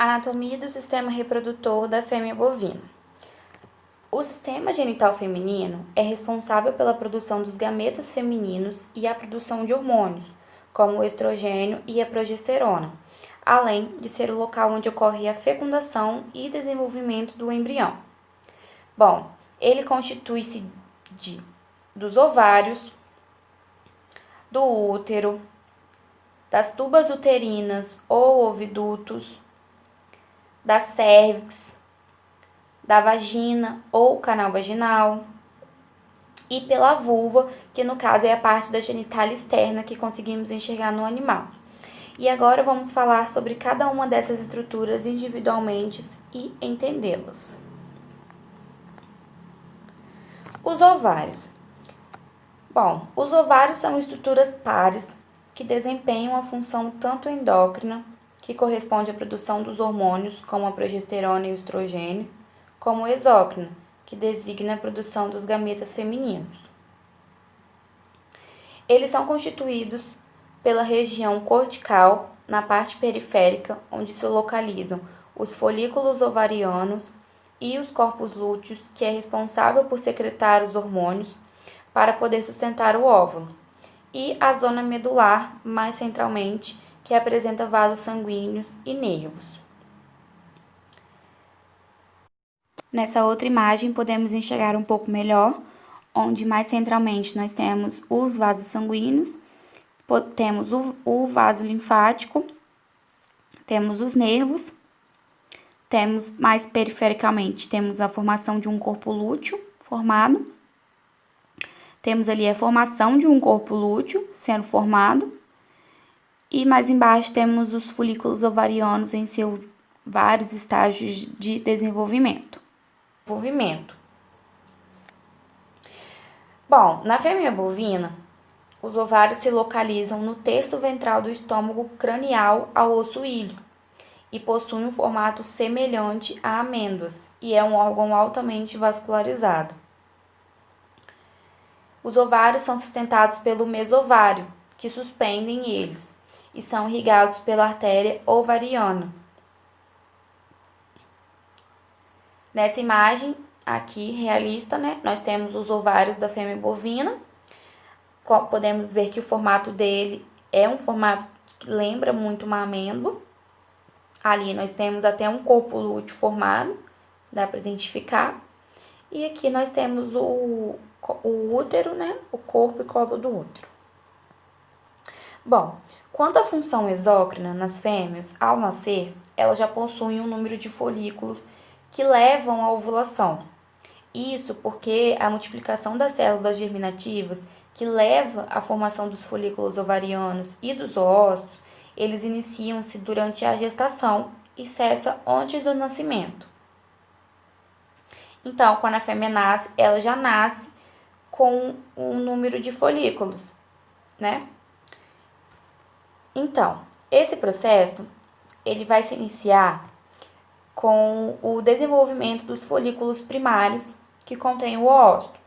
Anatomia do sistema reprodutor da fêmea bovina. O sistema genital feminino é responsável pela produção dos gametas femininos e a produção de hormônios, como o estrogênio e a progesterona, além de ser o local onde ocorre a fecundação e desenvolvimento do embrião. Bom, ele constitui-se dos ovários, do útero, das tubas uterinas ou ovidutos, da cérvix, da vagina ou canal vaginal e pela vulva, que no caso é a parte da genitália externa que conseguimos enxergar no animal. E agora vamos falar sobre cada uma dessas estruturas individualmente e entendê-las. Os ovários. Bom, os ovários são estruturas pares que desempenham a função tanto endócrina, que corresponde à produção dos hormônios, como a progesterona e o estrogênio, como exócrina, que designa a produção dos gametas femininos. Eles são constituídos pela região cortical, na parte periférica, onde se localizam os folículos ovarianos e os corpos lúteos, que é responsável por secretar os hormônios para poder sustentar o óvulo, e a zona medular, mais centralmente, que apresenta vasos sanguíneos e nervos. Nessa outra imagem podemos enxergar um pouco melhor, onde mais centralmente nós temos os vasos sanguíneos, temos o vaso linfático, temos os nervos, temos mais perifericamente, temos a formação de um corpo lúteo formado, temos ali a formação de um corpo lúteo sendo formado, e mais embaixo temos os folículos ovarianos em seus vários estágios de desenvolvimento. Bom, na fêmea bovina, os ovários se localizam no terço ventral do estômago cranial ao osso ilho e possuem um formato semelhante a amêndoas e é um órgão altamente vascularizado. Os ovários são sustentados pelo mesovário, que suspendem eles, e são irrigados pela artéria ovariana. Nessa imagem aqui realista, nós temos os ovários da fêmea bovina. Podemos ver que o formato dele é um formato que lembra muito uma amêndoa. Ali nós temos até um corpo lúteo formado, dá para identificar. E aqui nós temos o útero, o corpo e colo do útero. Bom, quanto à função exócrina nas fêmeas, ao nascer, elas já possuem um número de folículos que levam à ovulação. Isso porque a multiplicação das células germinativas, que leva à formação dos folículos ovarianos e dos oócitos, eles iniciam-se durante a gestação e cessam antes do nascimento. Então, quando a fêmea nasce, ela já nasce com um número de folículos, Então, esse processo, ele vai se iniciar com o desenvolvimento dos folículos primários que contêm o oócito,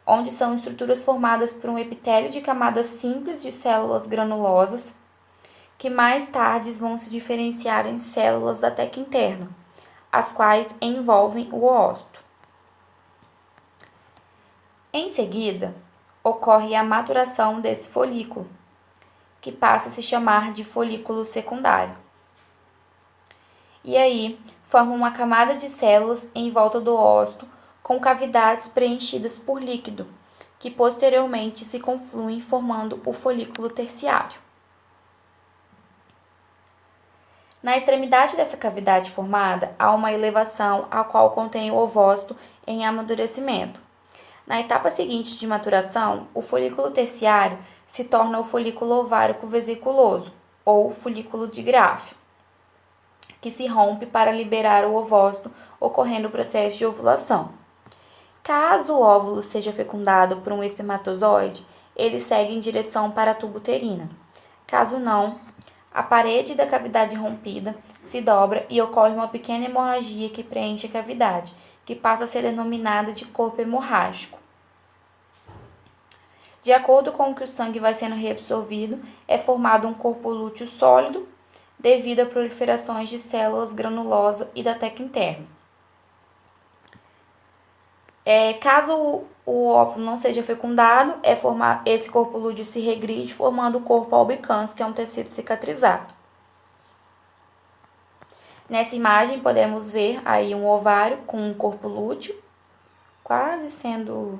onde são estruturas formadas por um epitélio de camadas simples de células granulosas, que mais tarde vão se diferenciar em células da teca interna, as quais envolvem o oócito. Em seguida, ocorre a maturação desse folículo, que passa a se chamar de folículo secundário. E aí, forma uma camada de células em volta do oócito com cavidades preenchidas por líquido, que posteriormente se confluem formando o folículo terciário. Na extremidade dessa cavidade formada, há uma elevação a qual contém o ovócito em amadurecimento. Na etapa seguinte de maturação, o folículo terciário se torna o folículo ovárico vesiculoso, ou folículo de Graafian, que se rompe para liberar o ovócito, ocorrendo o processo de ovulação. Caso o óvulo seja fecundado por um espermatozoide, ele segue em direção para a tuba uterina. Caso não, a parede da cavidade rompida se dobra e ocorre uma pequena hemorragia que preenche a cavidade, que passa a ser denominada de corpo hemorrágico. De acordo com o que o sangue vai sendo reabsorvido, é formado um corpo lúteo sólido, devido a proliferações de células granulosa e da teca interna. Caso o óvulo não seja fecundado, esse corpo lúteo se regride, formando o corpo albicans, que é um tecido cicatrizado. Nessa imagem, podemos ver aí um ovário com um corpo lúteo, quase sendo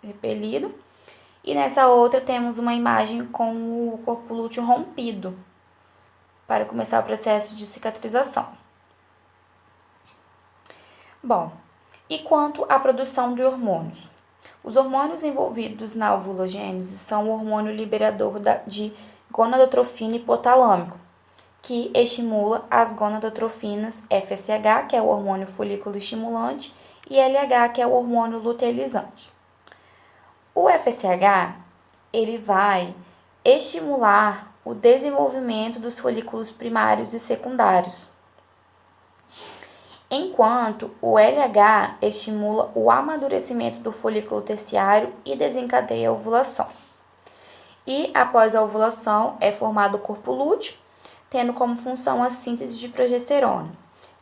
repelido. E nessa outra, temos uma imagem com o corpo lúteo rompido, para começar o processo de cicatrização. Bom, e quanto à produção de hormônios? Os hormônios envolvidos na ovulogênese são o hormônio liberador de gonadotrofina hipotalâmico, que estimula as gonadotrofinas FSH, que é o hormônio folículo estimulante, e LH, que é o hormônio luteinizante. O FSH, ele vai estimular o desenvolvimento dos folículos primários e secundários, enquanto o LH estimula o amadurecimento do folículo terciário e desencadeia a ovulação. E após a ovulação é formado o corpo lúteo, tendo como função a síntese de progesterona.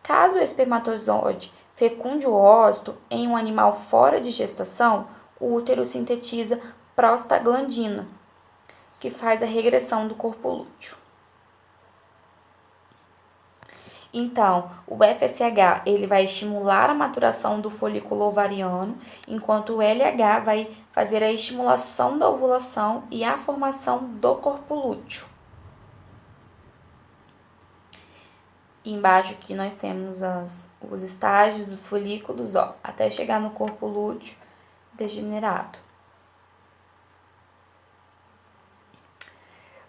Caso o espermatozoide fecunde o óvulo em um animal fora de gestação, o útero sintetiza prostaglandina, que faz a regressão do corpo lúteo. Então, o FSH ele vai estimular a maturação do folículo ovariano, enquanto o LH vai fazer a estimulação da ovulação e a formação do corpo lúteo. Embaixo aqui nós temos os estágios dos folículos, até chegar no corpo lúteo degenerado.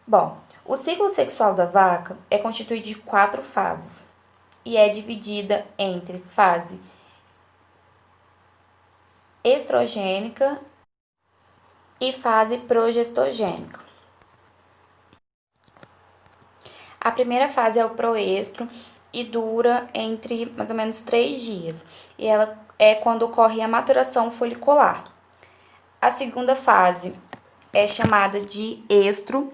Bom, o ciclo sexual da vaca é constituído de 4 fases e é dividida entre fase estrogênica e fase progestogênica. A primeira fase é o proestro e dura entre mais ou menos 3 dias, e ela é quando ocorre a maturação folicular. A segunda fase é chamada de estro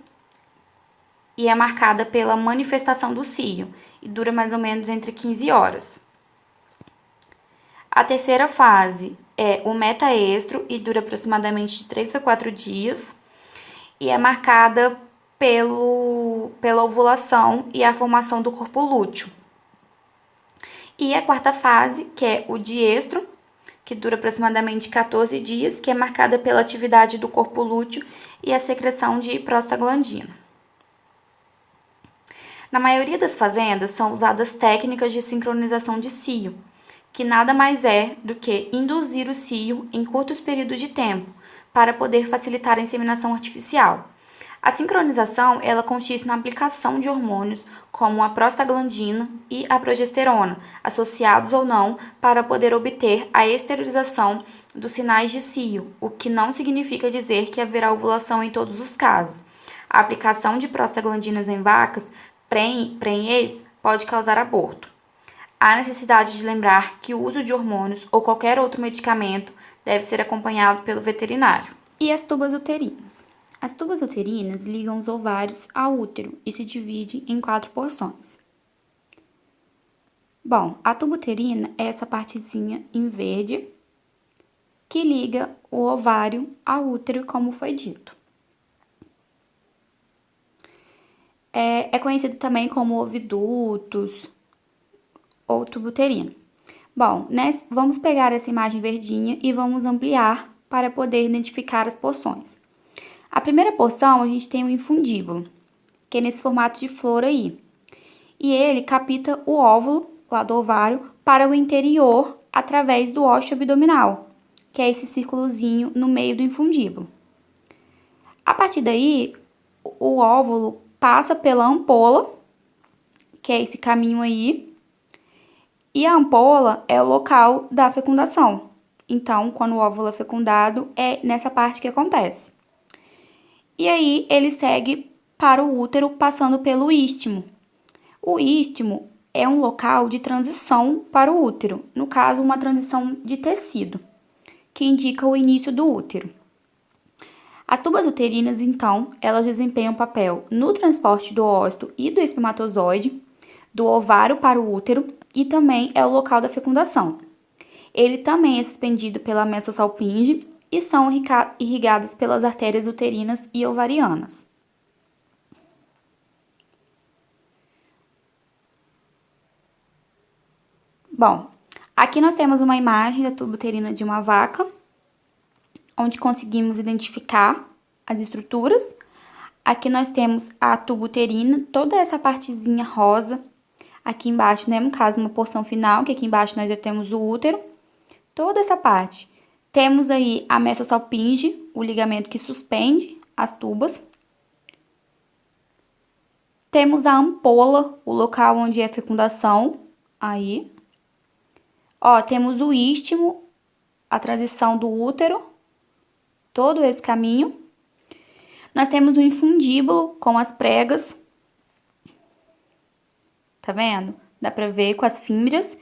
e é marcada pela manifestação do cio, e dura mais ou menos entre 15 horas. A terceira fase é o metaestro e dura aproximadamente de 3 a 4 dias, e é marcada pela ovulação e a formação do corpo lúteo. E a quarta fase, que é o diestro, que dura aproximadamente 14 dias, que é marcada pela atividade do corpo lúteo e a secreção de prostaglandina. Na maioria das fazendas são usadas técnicas de sincronização de cio, que nada mais é do que induzir o cio em curtos períodos de tempo, para poder facilitar a inseminação artificial. A sincronização ela consiste na aplicação de hormônios como a prostaglandina e a progesterona, associados ou não, para poder obter a esterilização dos sinais de cio, o que não significa dizer que haverá ovulação em todos os casos. A aplicação de prostaglandinas em vacas prenhes pode causar aborto. Há necessidade de lembrar que o uso de hormônios ou qualquer outro medicamento deve ser acompanhado pelo veterinário. E as tubas uterinas? As tubas uterinas ligam os ovários ao útero e se dividem em 4 porções. Bom, a tuba uterina é essa partezinha em verde que liga o ovário ao útero, como foi dito. É conhecido também como ovidutos ou tubo uterino. Bom, vamos pegar essa imagem verdinha e vamos ampliar para poder identificar as porções. A primeira porção, a gente tem o infundíbulo, que é nesse formato de flor aí. E ele capta o óvulo, lá do ovário, para o interior através do ósseo abdominal, que é esse círculozinho no meio do infundíbulo. A partir daí, o óvulo passa pela ampola, que é esse caminho aí, e a ampola é o local da fecundação. Então, quando o óvulo é fecundado, é nessa parte que acontece. E aí, ele segue para o útero, passando pelo istmo. O istmo é um local de transição para o útero, no caso, uma transição de tecido, que indica o início do útero. As tubas uterinas, então, elas desempenham papel no transporte do óvulo e do espermatozoide, do ovário para o útero, e também é o local da fecundação. Ele também é suspendido pela mesosalpinge e são irrigadas pelas artérias uterinas e ovarianas. Bom, aqui nós temos uma imagem da tuba uterina de uma vaca, onde conseguimos identificar as estruturas. Aqui nós temos a tuba uterina, toda essa partezinha rosa. Aqui embaixo, né, no caso, uma porção final, que aqui embaixo nós já temos o útero. Toda essa parte. Temos aí a mesosalpinge, o ligamento que suspende as tubas. Temos a ampola, o local onde é a fecundação, aí. Ó, temos o istmo, a transição do útero, todo esse caminho. Nós temos o infundíbulo com as pregas. Tá vendo? Dá pra ver com as fímbrias.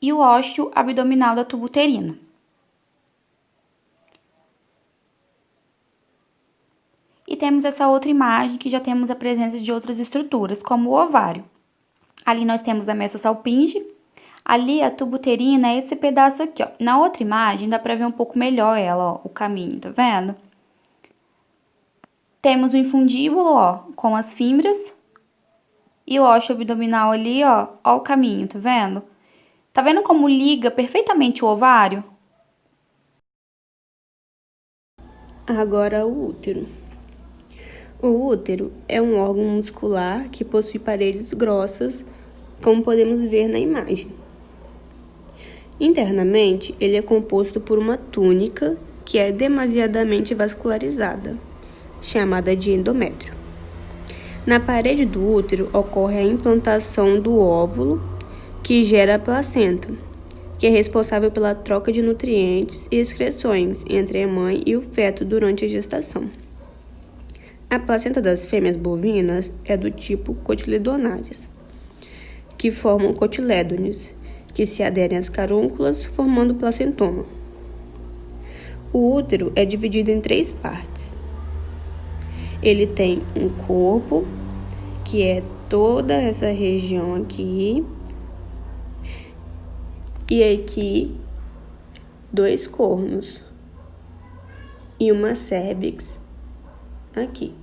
E o ósseo abdominal da tuba uterina. E temos essa outra imagem que já temos a presença de outras estruturas, como o ovário. Ali nós temos a mesosalpinge. Ali a tuba uterina é esse pedaço aqui, ó. Na outra imagem dá pra ver um pouco melhor ela, ó, o caminho, tá vendo? Temos o infundíbulo, ó, com as fímbrias. E o ósseo abdominal ali, ó o caminho, tá vendo? Tá vendo como liga perfeitamente o ovário? Agora o útero. O útero é um órgão muscular que possui paredes grossas, como podemos ver na imagem. Internamente, ele é composto por uma túnica que é demasiadamente vascularizada, chamada de endométrio. Na parede do útero ocorre a implantação do óvulo, que gera a placenta, que é responsável pela troca de nutrientes e excreções entre a mãe e o feto durante a gestação. A placenta das fêmeas bovinas é do tipo cotiledonárias, que formam cotilédones, que se aderem às carúnculas, formando o placentoma. O útero é dividido em 3 partes. Ele tem um corpo, que é toda essa região aqui, e aqui 2 cornos e uma cérvix aqui,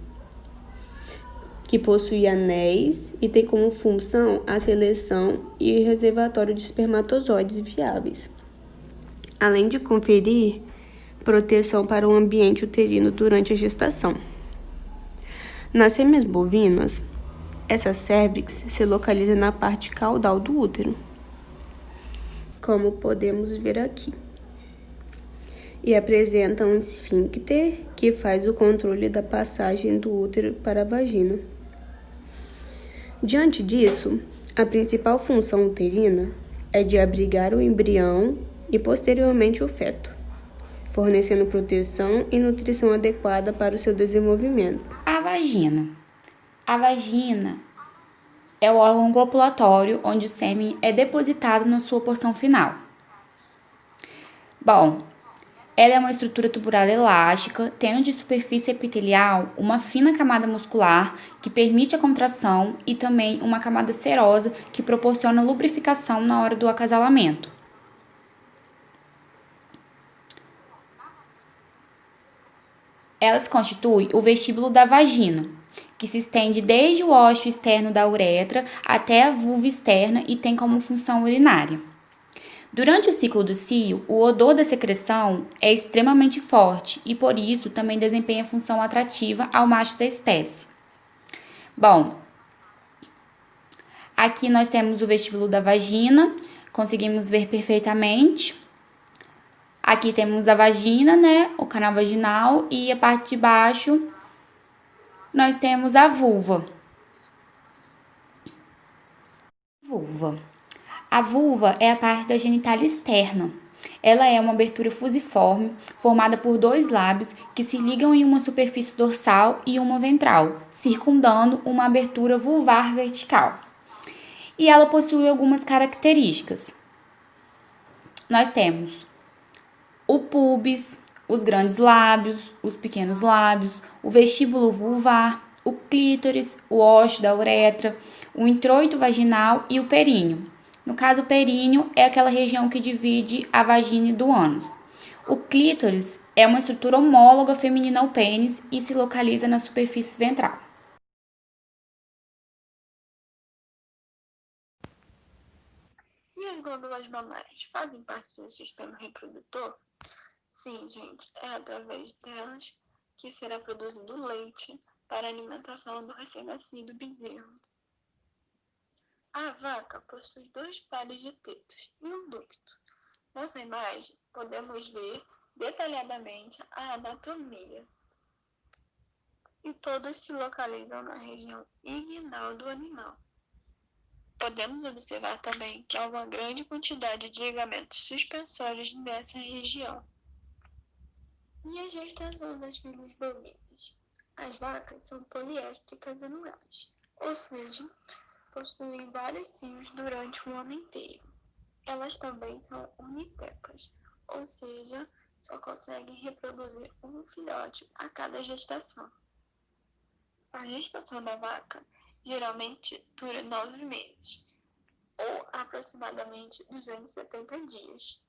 que possui anéis e tem como função a seleção e reservatório de espermatozoides viáveis, além de conferir proteção para o ambiente uterino durante a gestação. Nas fêmeas bovinas, essa cérvix se localiza na parte caudal do útero, como podemos ver aqui, e apresenta um esfíncter que faz o controle da passagem do útero para a vagina. Diante disso, a principal função uterina é de abrigar o embrião e posteriormente o feto, fornecendo proteção e nutrição adequada para o seu desenvolvimento. A vagina. A vagina é o órgão copulatório onde o sêmen é depositado na sua porção final. Bom, ela é uma estrutura tubular elástica, tendo de superfície epitelial uma fina camada muscular que permite a contração e também uma camada serosa que proporciona lubrificação na hora do acasalamento. Ela se constitui o vestíbulo da vagina, que se estende desde o ósseo externo da uretra até a vulva externa e tem como função urinária. Durante o ciclo do cio, o odor da secreção é extremamente forte e, por isso, também desempenha função atrativa ao macho da espécie. Bom, aqui nós temos o vestíbulo da vagina, conseguimos ver perfeitamente. Aqui temos a vagina, né, o canal vaginal, e a parte de baixo nós temos a vulva. A vulva é a parte da genitália externa. Ela é uma abertura fusiforme, formada por 2 lábios que se ligam em uma superfície dorsal e uma ventral, circundando uma abertura vulvar vertical. E ela possui algumas características. Nós temos o pubis, os grandes lábios, os pequenos lábios, o vestíbulo vulvar, o clítoris, o ósseo da uretra, o introito vaginal e o períneo. No caso, o períneo é aquela região que divide a vagina do ânus. O clítoris é uma estrutura homóloga feminina ao pênis e se localiza na superfície ventral. E as glândulas mamárias fazem parte do sistema reprodutor? Sim, gente, é através delas que será produzido leite para a alimentação do recém-nascido bezerro. A vaca possui 2 pares de tetos e um ducto. Nessa imagem, podemos ver detalhadamente a anatomia. E todos se localizam na região inguinal do animal. Podemos observar também que há uma grande quantidade de ligamentos suspensórios nessa região. E a gestação das fêmeas bovinas? As vacas são poliéstricas anuais, ou seja, possuem vários cios durante o ano inteiro. Elas também são unitecas, ou seja, só conseguem reproduzir um filhote a cada gestação. A gestação da vaca geralmente dura 9 meses, ou aproximadamente 270 dias.